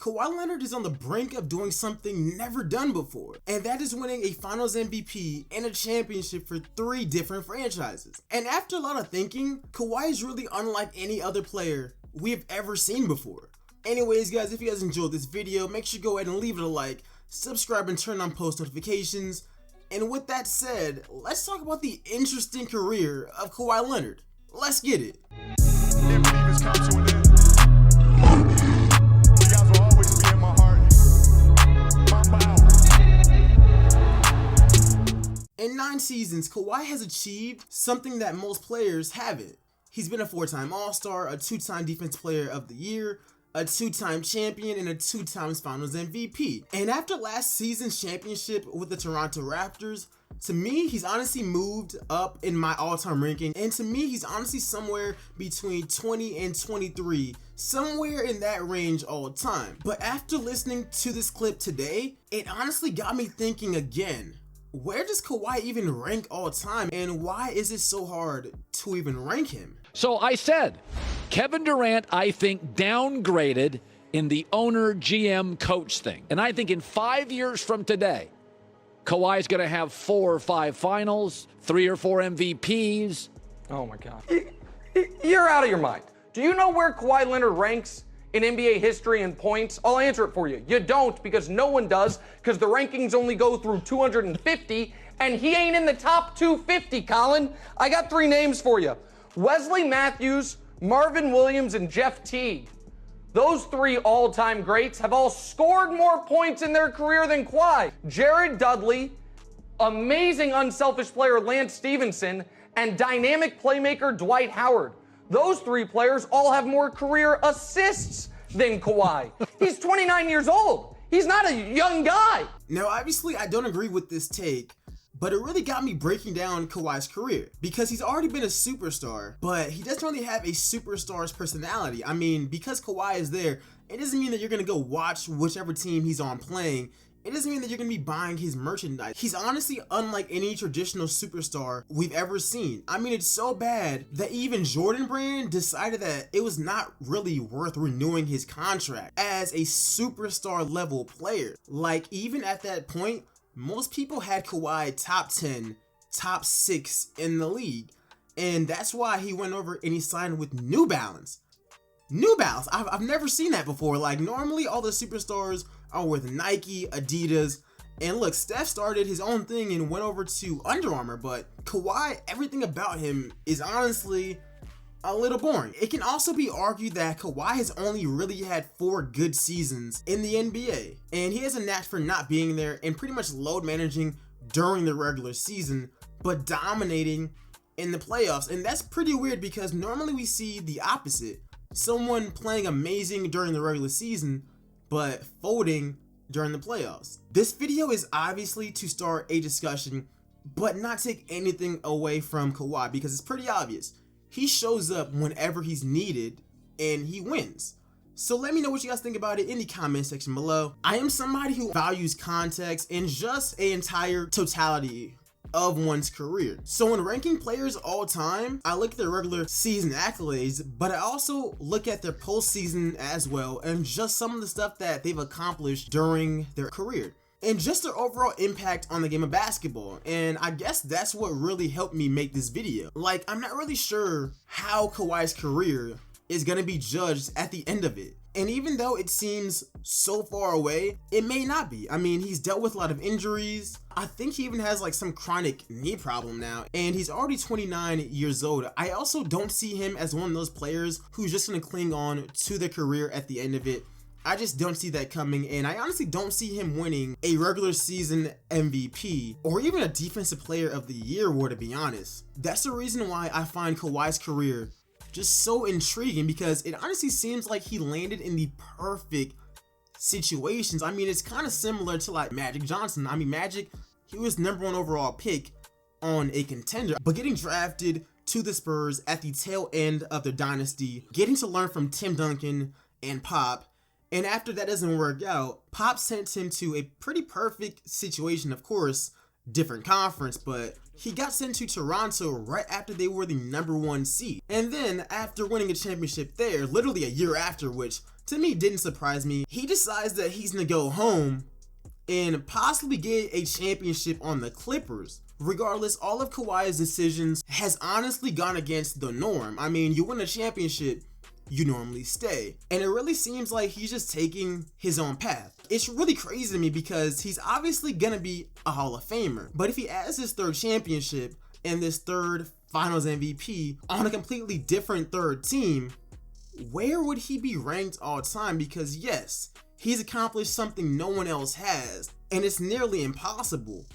Kawhi Leonard is on the brink of doing something never done before, and that is winning a Finals MVP and a championship for 3 different franchises. And after a lot of thinking, Kawhi is really unlike any other player we have ever seen before. Anyways guys, if you guys enjoyed this video, make sure you go ahead and leave it a like, subscribe and turn on post notifications. And with that said, let's talk about the interesting career of Kawhi Leonard. Let's get it. In 9 seasons, Kawhi has achieved something that most players haven't. He's been a 4-time All-Star, a 2-time Defensive Player of the Year, a 2-time champion, and a 2-time Finals MVP. And after last season's championship with the Toronto Raptors, to me, he's honestly moved up in my all-time ranking, and to me, he's honestly somewhere between 20 and 23, somewhere in that range all time. But after listening to this clip today, it honestly got me thinking again. Where does Kawhi even rank all time, and why is it so hard to even rank him? So I said, Kevin Durant, I think, downgraded in the owner, GM, coach thing. And I think in 5 years from today, Kawhi's going to have 4 or 5 finals, 3 or 4 MVPs. Oh, my God. You're out of your mind. Do you know where Kawhi Leonard ranks in NBA history in points? I'll answer it for you. You don't, because no one does, because the rankings only go through 250, and he ain't in the top 250, Colin. I got 3 names for you. Wesley Matthews, Marvin Williams, and Jeff Teague. Those 3 all-time greats have all scored more points in their career than Kawhi. Jared Dudley, amazing unselfish player Lance Stevenson, and dynamic playmaker Dwight Howard. Those 3 players all have more career assists than Kawhi. He's 29 years old. He's not a young guy. Now, obviously, I don't agree with this take, but it really got me breaking down Kawhi's career, because he's already been a superstar, but he doesn't really have a superstar's personality. I mean, because Kawhi is there, it doesn't mean that you're going to go watch whichever team he's on playing. It doesn't mean that you're going to be buying his merchandise. He's honestly unlike any traditional superstar we've ever seen. I mean, it's so bad that even Jordan Brand decided that it was not really worth renewing his contract as a superstar level player. Like, even at that point, most people had Kawhi top 10, top 6 in the league. And that's why he went over and he signed with New Balance. New Balance, I've never seen that before. Like, normally all the superstars are with Nike, Adidas, and look, Steph started his own thing and went over to Under Armour, but Kawhi, everything about him is honestly a little boring. It can also be argued that Kawhi has only really had 4 good seasons in the NBA, and he has a knack for not being there and pretty much load managing during the regular season, but dominating in the playoffs. And that's pretty weird, because normally we see the opposite. Someone playing amazing during the regular season, but folding during the playoffs. This video is obviously to start a discussion, but not take anything away from Kawhi, because it's pretty obvious. He shows up whenever he's needed, and he wins. So let me know what you guys think about it in the comment section below. I am somebody who values context and just an entire totality of one's career. So when ranking players all time, I look at their regular season accolades, but I also look at their postseason as well, and just some of the stuff that they've accomplished during their career, and just their overall impact on the game of basketball. And I guess that's what really helped me make this video. Like, I'm not really sure how Kawhi's career is gonna be judged at the end of it. And even though it seems so far away, it may not be. I mean, he's dealt with a lot of injuries. I think he even has like some chronic knee problem now, and he's already 29 years old. I also don't see him as one of those players who's just gonna cling on to their career at the end of it. I just don't see that coming, and I honestly don't see him winning a regular season MVP or even a Defensive Player of the Year award, to be honest. That's the reason why I find Kawhi's career just so intriguing, because it honestly seems like he landed in the perfect situations. I mean, it's kind of similar to like Magic Johnson. I mean, Magic, he was #1 overall pick on a contender, but getting drafted to the Spurs at the tail end of their dynasty, getting to learn from Tim Duncan and Pop, and after that doesn't work out, Pop sent him to a pretty perfect situation, of course, different conference, but he got sent to Toronto right after they were the #1 seed. And then after winning a championship there, literally a year after, which to me didn't surprise me, he decides that he's gonna go home and possibly get a championship on the Clippers. Regardless, all of Kawhi's decisions has honestly gone against the norm. I mean, you win a championship, you normally stay. And it really seems like he's just taking his own path. It's really crazy to me because he's obviously gonna be a Hall of Famer. But if he adds his 3rd championship and this 3rd Finals MVP on a completely different 3rd team, where would he be ranked all time? Because yes, he's accomplished something no one else has, and it's nearly impossible.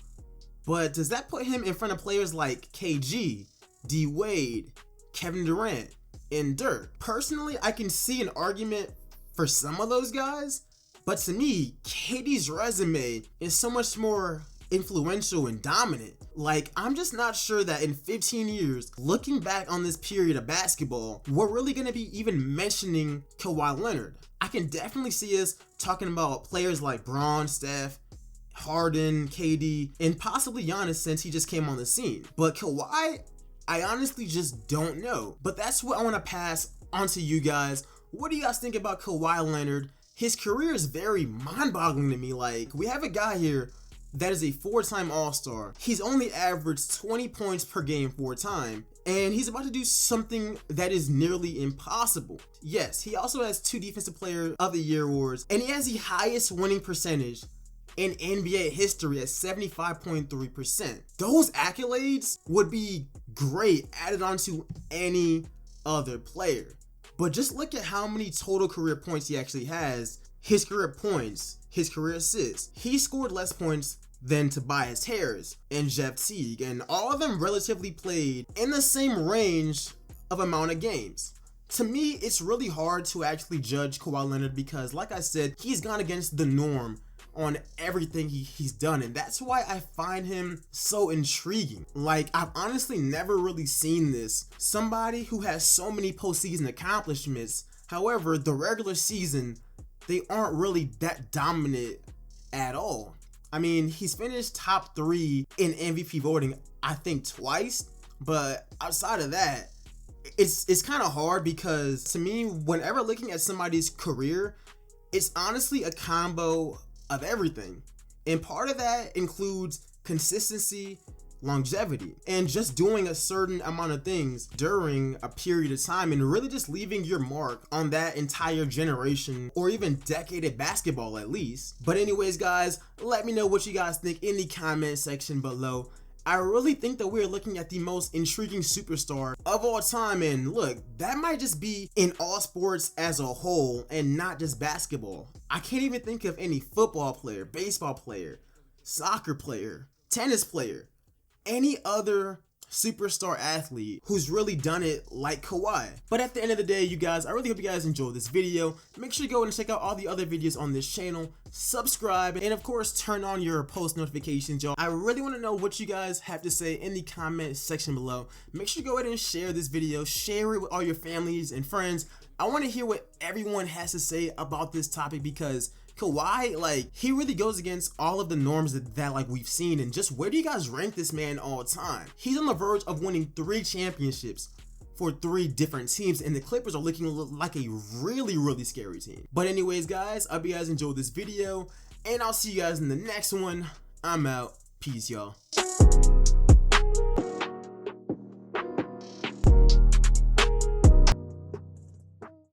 But does that put him in front of players like KG, D Wade, Kevin Durant, and Dirk? Personally, I can see an argument for some of those guys, but to me, KD's resume is so much more influential and dominant. Like, I'm just not sure that in 15 years, looking back on this period of basketball, we're really gonna be even mentioning Kawhi Leonard. I can definitely see us talking about players like Bron, Steph, Harden, KD, and possibly Giannis since he just came on the scene. But Kawhi, I honestly just don't know. But that's what I want to pass on to you guys. What do you guys think about Kawhi Leonard? His career is very mind-boggling to me. Like, we have a guy here that is a 4-time All-Star. He's only averaged 20 points per game 4 times, and he's about to do something that is nearly impossible. Yes, he also has 2 Defensive Player of the Year awards, and he has the highest winning percentage in NBA history at 75.3%. Those accolades would be great added on to any other player. But just look at how many total career points he actually has. His career points, his career assists. He scored less points than Tobias Harris and Jeff Teague, and all of them relatively played in the same range of amount of games. To me, it's really hard to actually judge Kawhi Leonard because, like I said, he's gone against the norm on everything he's done, and that's why I find him so intriguing. Like, I've honestly never really seen this. Somebody who has so many postseason accomplishments, however, the regular season, they aren't really that dominant at all. I mean, he's finished top 3 in MVP voting, I think twice, but outside of that, it's kind of hard because to me, whenever looking at somebody's career, it's honestly a combo of everything. And part of that includes consistency, longevity, and just doing a certain amount of things during a period of time and really just leaving your mark on that entire generation or even decade of basketball at least. But anyways, guys, let me know what you guys think in the comment section below. I really think that we're looking at the most intriguing superstar of all time, and look, that might just be in all sports as a whole and not just basketball. I can't even think of any football player, baseball player, soccer player, tennis player, any other superstar athlete who's really done it like Kawhi. But at the end of the day, you guys, I really hope you guys enjoyed this video. Make sure you go and check out all the other videos on this channel, subscribe, and of course turn on your post notifications, y'all. I really want to know what you guys have to say in the comment section below. Make sure you go ahead and share this video, share it with all your families and friends. I want to hear what everyone has to say about this topic because Kawhi, like, he really goes against all of the norms that like we've seen. And just where do you guys rank this man all time? He's on the verge of winning 3 championships for 3 different teams, and the Clippers are looking like a really scary team. But anyways, guys, I hope you guys enjoyed this video, and I'll see you guys in the next one. I'm out. Peace, y'all.